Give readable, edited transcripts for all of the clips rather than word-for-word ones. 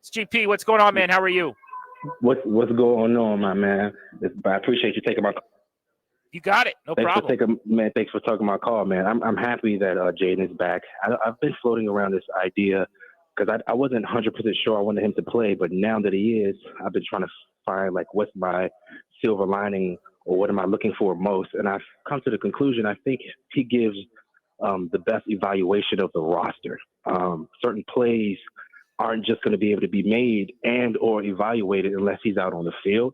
It's GP. What's going on, man? How are you? What's going on, my man? I appreciate you taking my call. You got it. No problem. Thanks for taking my call, man. I'm happy that Jayden is back. I've been floating around this idea because I wasn't 100% sure I wanted him to play, but now that he is, I've been trying to find like what's my silver lining or what am I looking for most, and I've come to the conclusion I think he gives the best evaluation of the roster. Certain plays aren't just going to be able to be made and or evaluated unless he's out on the field.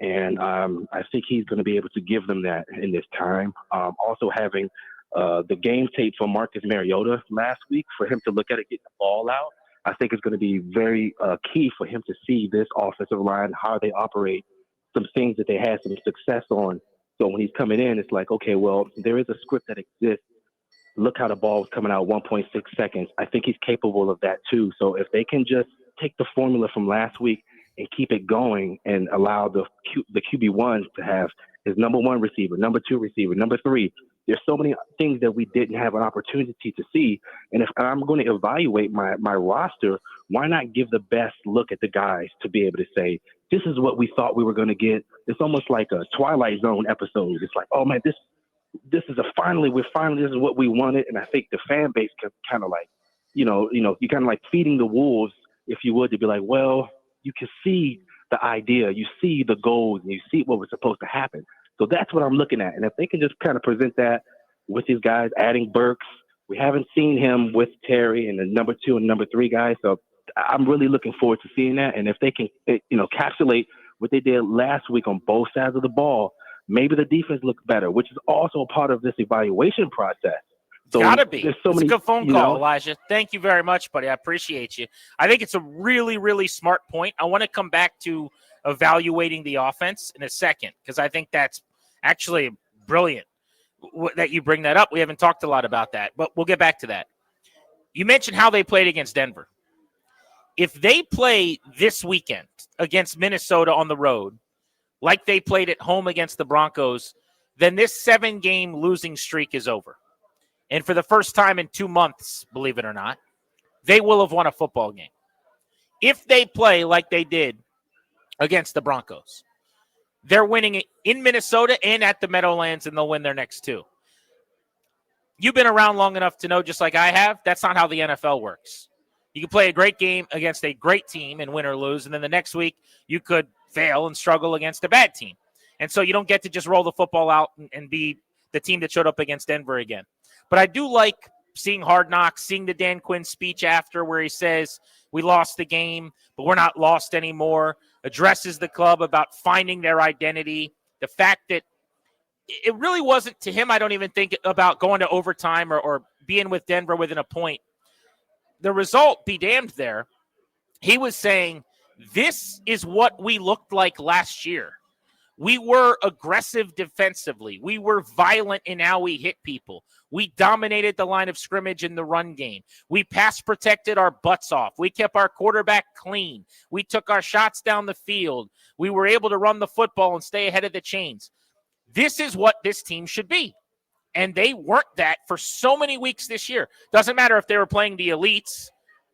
And I think he's going to be able to give them that in this time. Also having the game tape from Marcus Mariota last week for him to look at it, get the ball out, I think is going to be very key for him to see this offensive line, how they operate, some things that they had some success on. So when he's coming in, it's like, okay, well, there is a script that exists. Look how the ball was coming out 1.6 seconds. I think he's capable of that too. So if they can just take the formula from last week and keep it going and allow the QB1s to have his number one receiver, number two receiver, number three, there's so many things that we didn't have an opportunity to see. And if I'm going to evaluate my roster, why not give the best look at the guys to be able to say, this is what we thought we were going to get. It's almost like a Twilight Zone episode. It's like, oh man, this is this is what we wanted. And I think the fan base can kind of like, you kind of like feeding the wolves, if you would, to be like, well, you can see the idea, you see the goals, and you see what was supposed to happen. So that's what I'm looking at. And if they can just kind of present that with these guys, adding Burks, we haven't seen him with Terry and the number two and number three guys. So I'm really looking forward to seeing that. And if they can, encapsulate what they did last week on both sides of the ball, maybe the defense looks better, which is also a part of this evaluation process. So it's gotta be. It's a good phone call, know. Elijah. Thank you very much, buddy. I appreciate you. I think it's a really, really smart point. I want to come back to evaluating the offense in a second because I think that's actually brilliant that you bring that up. We haven't talked a lot about that, but we'll get back to that. You mentioned how they played against Denver. If they play this weekend against Minnesota on the road, like they played at home against the Broncos, then this 7-game losing streak is over. And for the first time in 2 months, believe it or not, they will have won a football game. If they play like they did against the Broncos, they're winning in Minnesota and at the Meadowlands, and they'll win their next 2. You've been around long enough to know, just like I have, that's not how the NFL works. You can play a great game against a great team and win or lose, and then the next week you could fail and struggle against a bad team. And so you don't get to just roll the football out and be the team that showed up against Denver again. But I do like seeing Hard Knocks, seeing the Dan Quinn speech after where he says, we lost the game, but we're not lost anymore, addresses the club about finding their identity. The fact that it really wasn't, to him, I don't even think about going to overtime or being with Denver within a point. The result, be damned there. He was saying, this is what we looked like last year. We were aggressive defensively. We were violent in how we hit people. We dominated the line of scrimmage in the run game. We pass protected our butts off. We kept our quarterback clean. We took our shots down the field. We were able to run the football and stay ahead of the chains. This is what this team should be. And they weren't that for so many weeks this year. Doesn't matter if they were playing the elites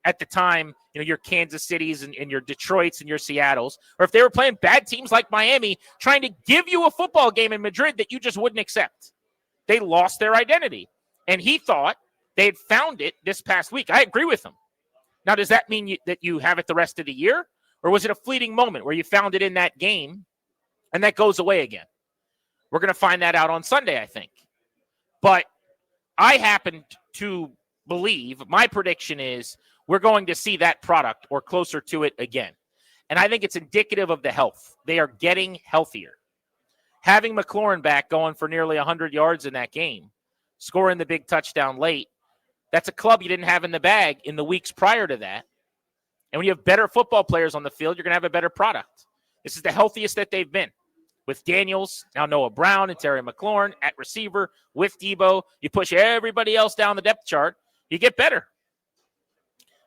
at the time, your Kansas Cities and your Detroits and your Seattles, or if they were playing bad teams like Miami, trying to give you a football game in Madrid that you just wouldn't accept. They lost their identity. And he thought they had found it this past week. I agree with him. Now, does that mean that you have it the rest of the year? Or was it a fleeting moment where you found it in that game and that goes away again? We're going to find that out on Sunday, I think. But I happen to believe, my prediction is, we're going to see that product or closer to it again. And I think it's indicative of the health. They are getting healthier. Having McLaurin back going for nearly 100 yards in that game, scoring the big touchdown late, that's a club you didn't have in the bag in the weeks prior to that. And when you have better football players on the field, you're going to have a better product. This is the healthiest that they've been. With Daniels, now Noah Brown and Terry McLaurin at receiver, with Debo, you push everybody else down the depth chart, you get better.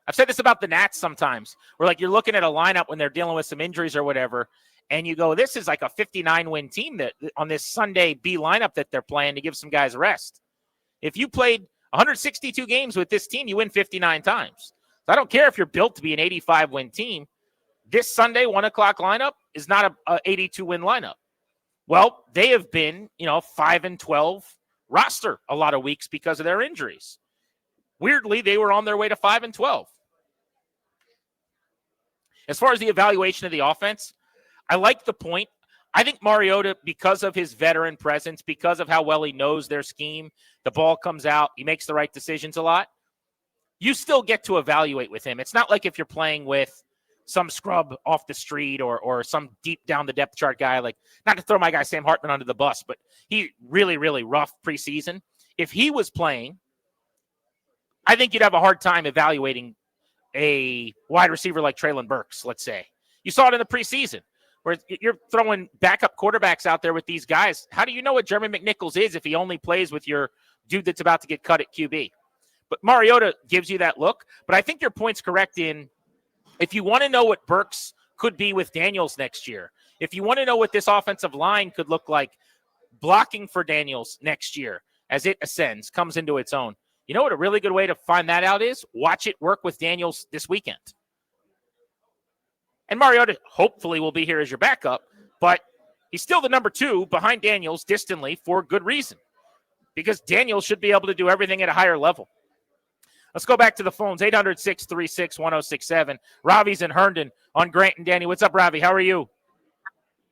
I've said this about the Nats sometimes, where you're looking at a lineup when they're dealing with some injuries or whatever, and you go, this is like a 59-win team that on this Sunday B lineup that they're playing to give some guys rest. If you played 162 games with this team, you win 59 times. So I don't care if you're built to be an 85-win team. This Sunday 1 o'clock lineup is not a 82-win lineup. Well, they have been, 5-12 roster a lot of weeks because of their injuries. Weirdly, they were on their way to 5-12. As far as the evaluation of the offense, I like the point. I think Mariota, because of his veteran presence, because of how well he knows their scheme, the ball comes out, he makes the right decisions a lot. You still get to evaluate with him. It's not like if you're playing with some scrub off the street or some deep down the depth chart guy, like, not to throw my guy Sam Hartman under the bus, but he really, really rough preseason. If he was playing, I think you'd have a hard time evaluating a wide receiver like Treylon Burks, let's say. You saw it in the preseason where you're throwing backup quarterbacks out there with these guys. How do you know what Jeremy McNichols is if he only plays with your dude that's about to get cut at QB? But Mariota gives you that look. But I think your point's correct in, if you want to know what Burks could be with Daniels next year, if you want to know what this offensive line could look like blocking for Daniels next year as it ascends, comes into its own, you know what a really good way to find that out is? Watch it work with Daniels this weekend. And Mariota hopefully will be here as your backup, but he's still the number 2 behind Daniels distantly for good reason, because Daniels should be able to do everything at a higher level. Let's go back to the phones, 800-636-1067. Ravi's in Herndon on Grant and Danny. What's up, Ravi? How are you?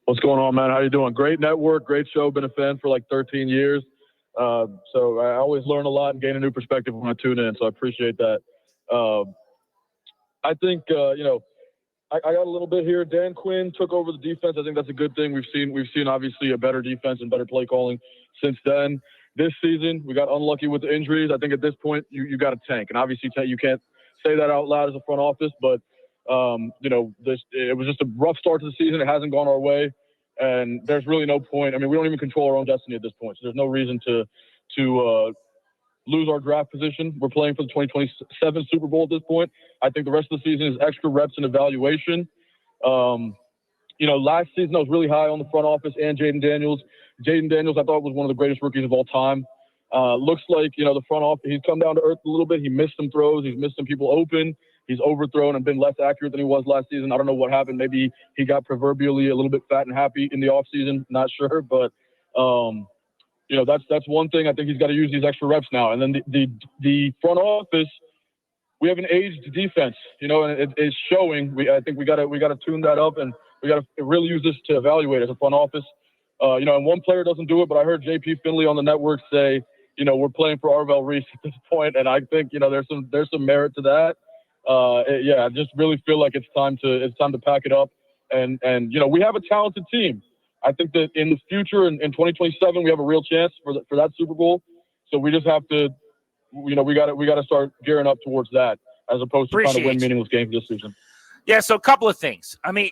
What's going on, man? How you doing? Great network, great show. Been a fan for like 13 years. So I always learn a lot and gain a new perspective when I tune in, so I appreciate that. I think, I got a little bit here. Dan Quinn took over the defense. I think that's a good thing. We've seen obviously a better defense and better play calling since then. This season, we got unlucky with the injuries. I think at this point, you got to tank. And obviously, you can't say that out loud as a front office, but, it was just a rough start to the season. It hasn't gone our way, and there's really no point. I mean, we don't even control our own destiny at this point, so there's no reason to lose our draft position. We're playing for the 2027 Super Bowl at this point. I think the rest of the season is extra reps and evaluation. Last season I was really high on the front office and Jayden Daniels. Jayden Daniels I thought was one of the greatest rookies of all time. Looks like, the front office, he's come down to earth a little bit. He missed some throws. He's missed some people open. He's overthrown and been less accurate than he was last season. I don't know what happened. Maybe he got proverbially a little bit fat and happy in the offseason. Not sure, but that's one thing. I think he's got to use these extra reps now. And then the front office, we have an aged defense, and it's showing. I think we got to tune that up, and we got to really use this to evaluate as a front office. And one player doesn't do it, but I heard JP Finley on the network say, we're playing for Arvell Reese at this point, and I think there's some merit to that. I just really feel like it's time to pack it up, and we have a talented team. I think that in the future, in 2027, we have a real chance for that Super Bowl. So we just have to, we got to start gearing up towards that as opposed to trying to win meaningless games this season. Yeah. So a couple of things. I mean,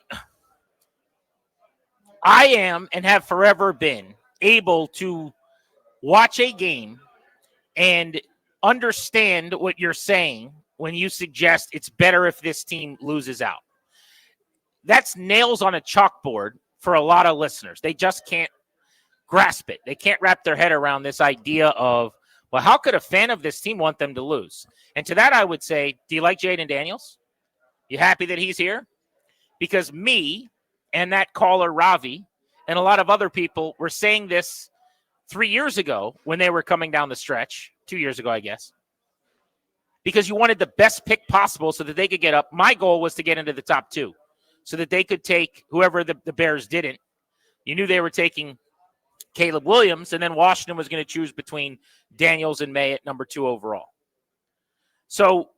I am and have forever been able to watch a game and understand what you're saying when you suggest it's better if this team loses out. That's nails on a chalkboard for a lot of listeners. They just can't grasp it. They can't wrap their head around this idea of, well, how could a fan of this team want them to lose? And to that, I would say, do you like Jayden Daniels? You happy that he's here? Because me and that caller, Ravi, and a lot of other people were saying this 3 years ago when they were coming down the stretch, 2 years ago, I guess, because you wanted the best pick possible so that they could get up. My goal was to get into the top 2 so that they could take whoever the Bears didn't. You knew they were taking Caleb Williams, and then Washington was going to choose between Daniels and May at number 2 overall. So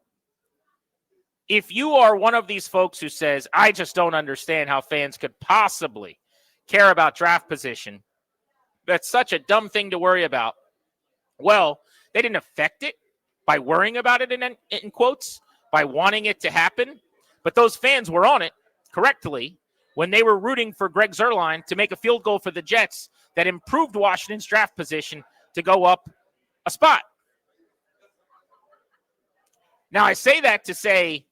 if you are one of these folks who says, I just don't understand how fans could possibly care about draft position, that's such a dumb thing to worry about. Well, they didn't affect it by worrying about it in quotes, by wanting it to happen. But those fans were on it correctly when they were rooting for Greg Zuerlein to make a field goal for the Jets that improved Washington's draft position to go up a spot. Now, I say that to say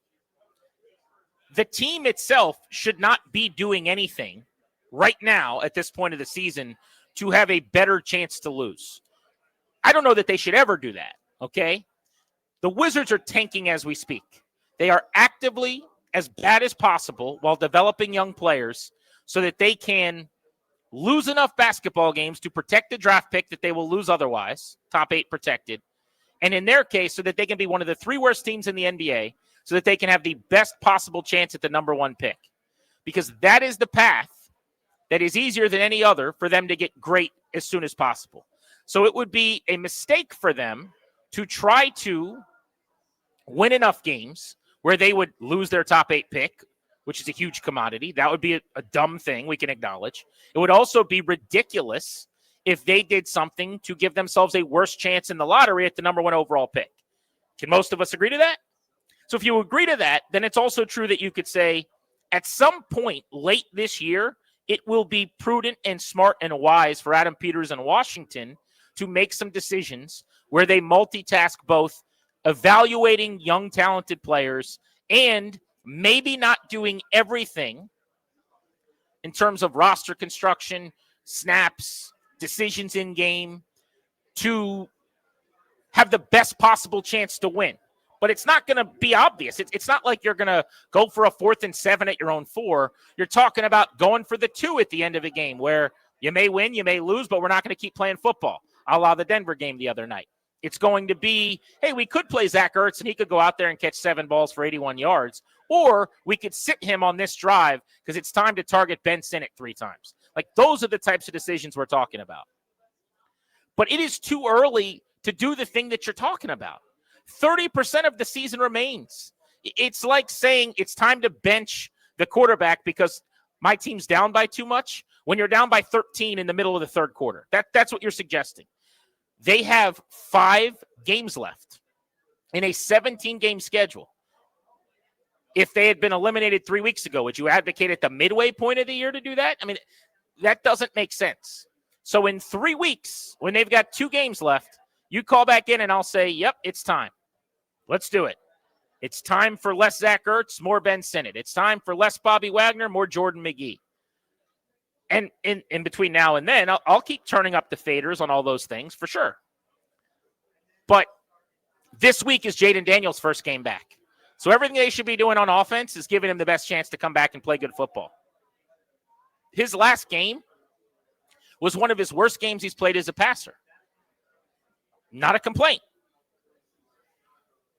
the team itself should not be doing anything right now at this point of the season to have a better chance to lose. I don't know that they should ever do that, okay? The Wizards are tanking as we speak. They are actively as bad as possible while developing young players so that they can lose enough basketball games to protect the draft pick that they will lose otherwise, top 8 protected, and in their case, so that they can be one of the 3 worst teams in the NBA so that they can have the best possible chance at the number 1 pick. Because that is the path that is easier than any other for them to get great as soon as possible. So it would be a mistake for them to try to win enough games where they would lose their top 8 pick, which is a huge commodity. That would be a dumb thing we can acknowledge. It would also be ridiculous if they did something to give themselves a worse chance in the lottery at the number 1 overall pick. Can most of us agree to that? So if you agree to that, then it's also true that you could say at some point late this year, it will be prudent and smart and wise for Adam Peters and Washington to make some decisions where they multitask both evaluating young, talented players and maybe not doing everything in terms of roster construction, snaps, decisions in game to have the best possible chance to win. But it's not going to be obvious. It's not like you're going to go for a 4th and 7 at your own 4. You're talking about going for the 2 at the end of a game where you may win, you may lose, but we're not going to keep playing football, a la the Denver game the other night. It's going to be, hey, we could play Zach Ertz and he could go out there and catch 7 balls for 81 yards, or we could sit him on this drive because it's time to target Ben Sinnott 3 times. Like, those are the types of decisions we're talking about. But it is too early to do the thing that you're talking about. 30% of the season remains. It's like saying it's time to bench the quarterback because my team's down by too much when you're down by 13 in the middle of the third quarter. That's what you're suggesting. They have 5 games left in a 17-game schedule. If they had been eliminated 3 weeks ago, would you advocate at the midway point of the year to do that? I mean, that doesn't make sense. So in 3 weeks, when they've got 2 games left, you call back in and I'll say, yep, it's time. Let's do it. It's time for less Zach Ertz, more Ben Sinnott. It's time for less Bobby Wagner, more Jordan McGee. And in between now and then, I'll keep turning up the faders on all those things for sure. But this week is Jayden Daniels' first game back. So everything they should be doing on offense is giving him the best chance to come back and play good football. His last game was one of his worst games he's played as a passer. Not a complaint.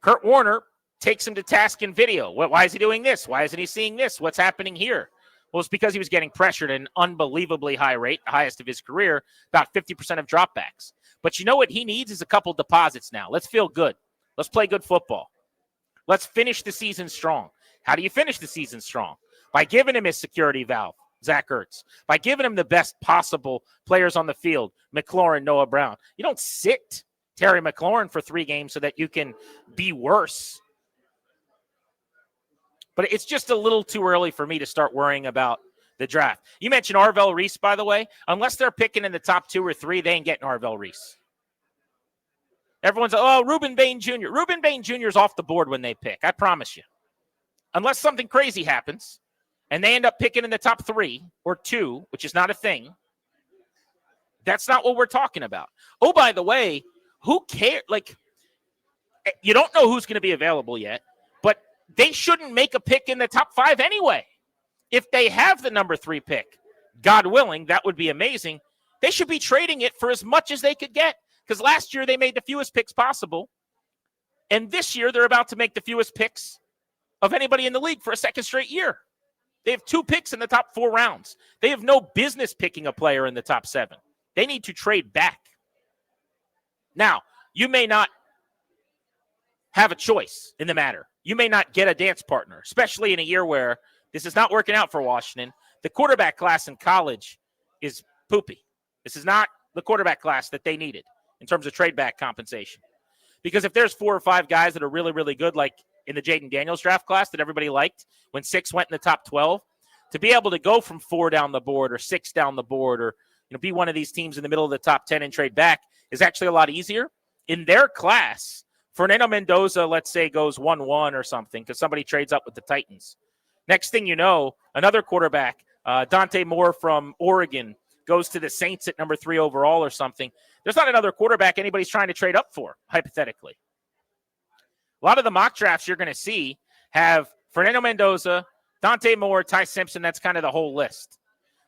Kurt Warner takes him to task in video. Why is he doing this? Why isn't he seeing this? What's happening here? Well, it's because he was getting pressured at an unbelievably high rate, the highest of his career, about 50% of dropbacks. But you know what he needs is a couple deposits now. Let's feel good. Let's play good football. Let's finish the season strong. How do you finish the season strong? By giving him his security valve, Zach Ertz. By giving him the best possible players on the field, McLaurin, Noah Brown. You don't sit Terry McLaurin for 3 games so that you can be worse. But it's just a little too early for me to start worrying about the draft. You mentioned Arvell Reese, by the way. Unless they're picking in the top 2 or 3, they ain't getting Arvell Reese. Everyone's, Reuben Bain Jr. Reuben Bain Jr. is off the board when they pick. I promise you. Unless something crazy happens and they end up picking in the top 3 or 2, which is not a thing, that's not what we're talking about. Oh, by the way, who cares? Like, you don't know who's going to be available yet, but they shouldn't make a pick in the top 5 anyway. If they have the number 3 pick, God willing, that would be amazing. They should be trading it for as much as they could get, because last year they made the fewest picks possible, and this year they're about to make the fewest picks of anybody in the league for a second straight year. They have 2 picks in the top 4 rounds. They have no business picking a player in the top 7. They need to trade back. Now, you may not have a choice in the matter. You may not get a dance partner, especially in a year where this is not working out for Washington. The quarterback class in college is poopy. This is not the quarterback class that they needed in terms of trade back compensation. Because if there's 4 or 5 guys that are really, really good, like in the Jayden Daniels draft class that everybody liked when 6 went in the top 12, to be able to go from 4 down the board or 6 down the board or be one of these teams in the middle of the top 10 and trade back is actually a lot easier. In their class, Fernando Mendoza, let's say, goes 1-1 or something because somebody trades up with the Titans. Next thing you know, another quarterback, Dante Moore from Oregon, goes to the Saints at number 3 overall or something. There's not another quarterback anybody's trying to trade up for, hypothetically. A lot of the mock drafts you're going to see have Fernando Mendoza, Dante Moore, Ty Simpson. That's kind of the whole list.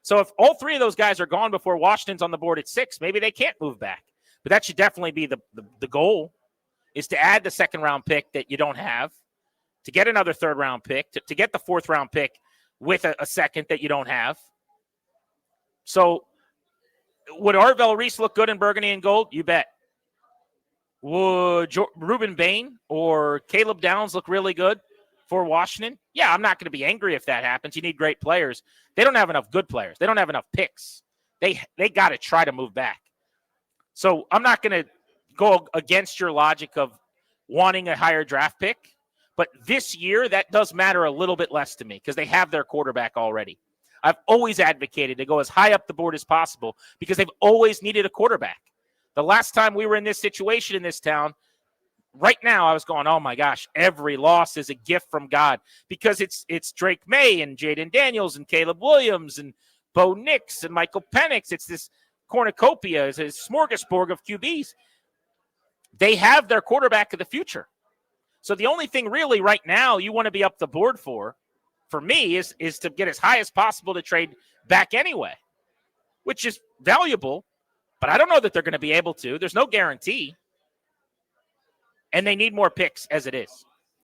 So if all three of those guys are gone before Washington's on the board at 6, maybe they can't move back. But that should definitely be the goal, is to add the second-round pick that you don't have, to get another third-round pick, to get the fourth-round pick with a second that you don't have. So would Arvell Reese look good in burgundy and gold? You bet. Would Ruben Bain or Caleb Downs look really good for Washington? Yeah, I'm not going to be angry if that happens. You need great players. They don't have enough good players. They don't have enough picks. They got to try to move back. So I'm not going to go against your logic of wanting a higher draft pick. But this year, that does matter a little bit less to me because they have their quarterback already. I've always advocated to go as high up the board as possible because they've always needed a quarterback. The last time we were in this situation in this town, right now I was going, oh my gosh, every loss is a gift from God because it's Drake May and Jayden Daniels and Caleb Williams and Bo Nix and Michael Penix. It's this cornucopia, it's a smorgasbord of QBs. They have their quarterback of the future. So the only thing really right now you want to be up the board for me, is to get as high as possible to trade back anyway, which is valuable. But I don't know that they're going to be able to. There's no guarantee. And they need more picks as it is.